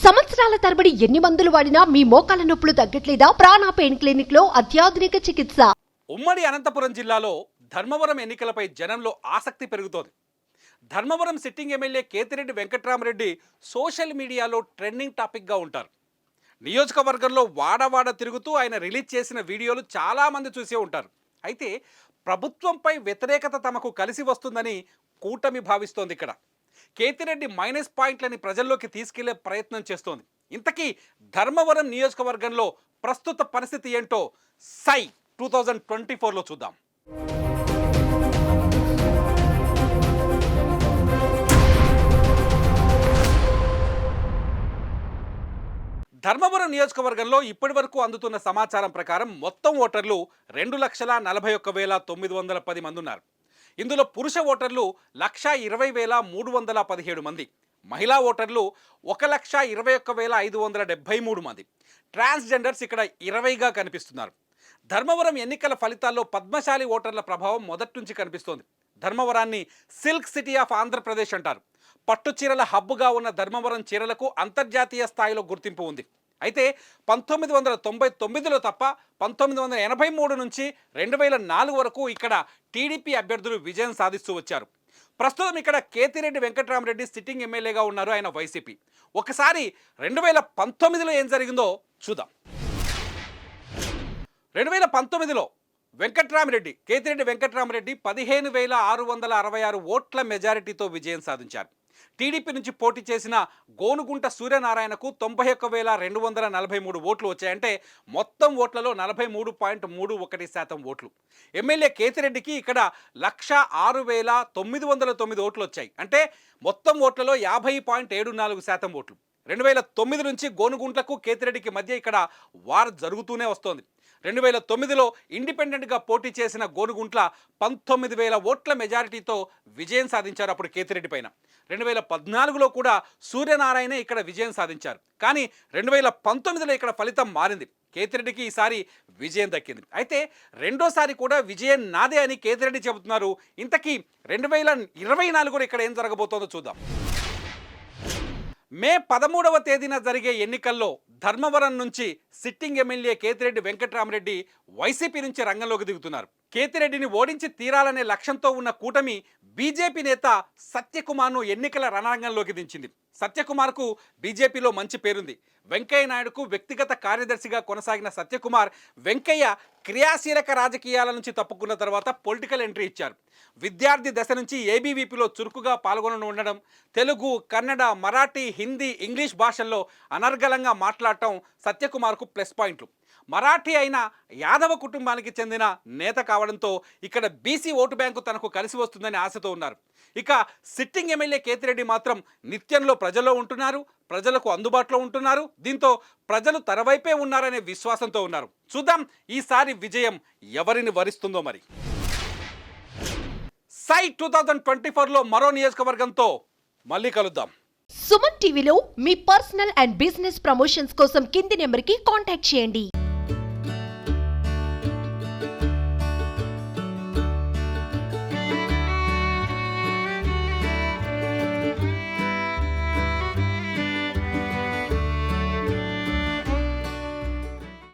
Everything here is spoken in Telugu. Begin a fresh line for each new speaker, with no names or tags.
సంవత్సరాల తరబడి ఎన్ని మందులు వాడినా మీ మోకాల నొప్పులు తగ్గట్లేదా? ప్రాణ పెయిన్ క్లినిక్ లో అత్యాధునిక చికిత్స.
ఉమ్మడి అనంతపురం జిల్లాలో ధర్మవరం ఎన్నికలపై జనంలో ఆసక్తి పెరుగుతోంది. Dharmavaram sitting MLA Kethireddy Venkatramireddy social మీడియాలో ట్రెండింగ్ టాపిక్గా ఉంటారు. నియోజకవర్గంలో వాడవాడ తిరుగుతూ ఆయన రిలీజ్ చేసిన వీడియోలు చాలామంది చూసే ఉంటారు. అయితే ప్రభుత్వంపై వ్యతిరేకత తమకు కలిసి వస్తుందని కూటమి భావిస్తోంది. ఇక్కడ కేతిరెడ్డి మైనస్ పాయింట్లని ప్రజల్లోకి తీసుకెళ్లే ప్రయత్నం చేస్తోంది. ఇంతకీ ధర్మవరం నియోజకవర్గంలో ప్రస్తుత పరిస్థితి ఏంటో సై 2024లో చూద్దాం. ధర్మవరం నియోజకవర్గంలో ఇప్పటి వరకు అందుతున్న సమాచారం ప్రకారం మొత్తం ఓటర్లు 2,41,910 మంది ఉన్నారు. ఇందులో పురుష ఓటర్లు 1,20,317 మంది, మహిళా ఓటర్లు 1,21,573 మంది, ట్రాన్స్జెండర్స్ ఇక్కడ 20గా కనిపిస్తున్నారు. ధర్మవరం ఎన్నికల ఫలితాల్లో పద్మశాలి ఓటర్ల ప్రభావం మొదటి నుంచి కనిపిస్తోంది. ధర్మవరాన్ని సిల్క్ సిటీ ఆఫ్ ఆంధ్రప్రదేశ్ అంటారు. పట్టు చీరల హబ్గా ఉన్న ధర్మవరం చీరలకు అంతర్జాతీయ స్థాయిలో గుర్తింపు ఉంది. అయితే 1999లో తప్ప 1983 నుంచి 2004 వరకు ఇక్కడ టీడీపీ అభ్యర్థులు విజయం సాధిస్తూ వచ్చారు. ప్రస్తుతం ఇక్కడ కేతిరెడ్డి వెంకట్రామరెడ్డి సిట్టింగ్ ఎమ్మెల్యేగా ఉన్నారు. ఆయన వైసీపీ. ఒకసారి 2019లో ఏం జరిగిందో చూద్దాం. 2019లో కేతిరెడ్డి వెంకట్రామరెడ్డి 15,666 ఓట్ల మెజారిటీతో విజయం సాధించారు. టీడీపీ నుంచి పోటీ చేసిన గోనుగుంట సూర్యనారాయణకు 91,243 ఓట్లు వచ్చాయంటే మొత్తం ఓట్లలో 43.31% ఓట్లు. ఎమ్మెల్యే కేతిరెడ్డికి ఇక్కడ 106,909 ఓట్లు వచ్చాయి. అంటే మొత్తం ఓట్లలో 50.74% ఓట్లు. 2009 నుంచి గోనుగుంట్లకు కేతిరెడ్డికి మధ్య ఇక్కడ వార్ జరుగుతూనే వస్తోంది. 2009లో ఇండిపెండెంట్గా పోటీ చేసిన గోనుగుంట్ల 19,000 ఓట్ల మెజారిటీతో విజయం సాధించారు అప్పుడు కేతిరెడ్డి పైన. 2014లో కూడా సూర్యనారాయణ ఇక్కడ విజయం సాధించారు. కానీ 2019లో ఇక్కడ ఫలితం మారింది. కేతిరెడ్డికి ఈసారి విజయం దక్కింది. అయితే రెండోసారి కూడా విజయం నాదే అని కేతిరెడ్డి చెబుతున్నారు. ఇంతకీ 2024 ఇక్కడ ఏం జరగబోతోందో చూద్దాం. మే 13వ తేదీన జరిగే ఎన్నికల్లో ధర్మవరం నుంచి సిట్టింగ్ ఎమ్మెల్యే కేతిరెడ్డి వెంకట్రామరెడ్డి వైసీపీ నుంచి రంగంలోకి దిగుతున్నారు. కేతిరెడ్డిని ఓడించి తీరాలనే లక్ష్యంతో ఉన్న కూటమి బీజేపీ నేత సత్యకుమార్ను ఎన్నికల రణరంగంలోకి దించింది. సత్యకుమార్కు బీజేపీలో మంచి పేరుంది. వెంకయ్య నాయుడుకు వ్యక్తిగత కార్యదర్శిగా కొనసాగిన సత్యకుమార్ వెంకయ్య క్రియాశీలక రాజకీయాల నుంచి తప్పుకున్న తర్వాత పొలిటికల్ ఎంట్రీ ఇచ్చారు. విద్యార్థి దశ నుంచి ఏబీవీపీలో చురుకుగా పాల్గొనడం ఉండడం, తెలుగు, కన్నడ, మరాఠీ, హిందీ, ఇంగ్లీష్ భాషల్లో అనర్గళంగా మాట్లాడటం సత్యకుమార్కు ప్లస్ పాయింట్లు. మరాఠీ అయిన యాదవ కుటుంబానికి చెందిన నేత కావడంతో ఇక్కడ బీసీ ఓటు బ్యాంకు తనకు కలిసి వస్తుందని ఆశతో ఉన్నారు. ఇక సిట్టింగ్ ఎమ్మెల్యే కేతిరెడ్డి మాత్రం నిత్యంలో ప్రజల్లో ఉంటున్నారు, ప్రజలకు అందుబాటులో ఉంటున్నారు. దీంతో ప్రజలు తన వైపే ఉన్నారనే విశ్వాసంతో ఉన్నారు. చూద్దాం ఈసారి విజయం ఎవరిని వరిస్తుందో. మరి సై 2024లో మరో నియోజకవర్గంతో మళ్ళీ కలుద్దాం.
సుమన్ టీవీలో మీ పర్సనల్ అండ్ బిజినెస్ ప్రమోషన్స్ కోసం కింది నెంబర్కి కాంటాక్ట్ చేయండి.